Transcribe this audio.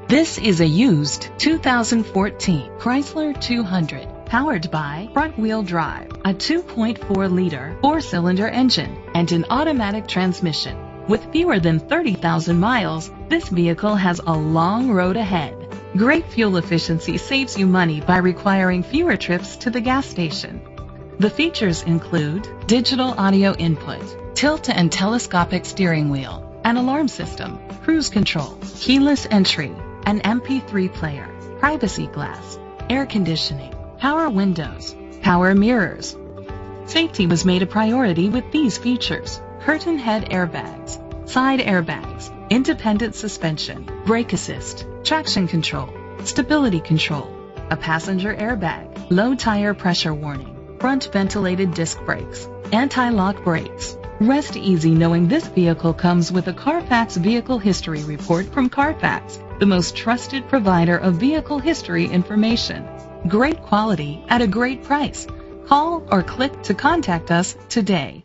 This is a used 2014 Chrysler 200, powered by front-wheel drive, a 2.4-liter four-cylinder engine, and an automatic transmission. With fewer than 30,000 miles, this vehicle has a long road ahead. Great fuel efficiency saves you money by requiring fewer trips to the gas station. The features include digital audio input, tilt and telescopic steering wheel, an alarm system, cruise control, keyless entry, an MP3 player, privacy glass, air conditioning, power windows, power mirrors. Safety was made a priority with these features: curtain head airbags, side airbags, independent suspension, brake assist, traction control, stability control, a passenger airbag, low tire pressure warning, front ventilated disc brakes, anti-lock brakes. Rest easy knowing this vehicle comes with a Carfax Vehicle History Report from Carfax, the most trusted provider of vehicle history information. Great quality at a great price. Call or click to contact us today.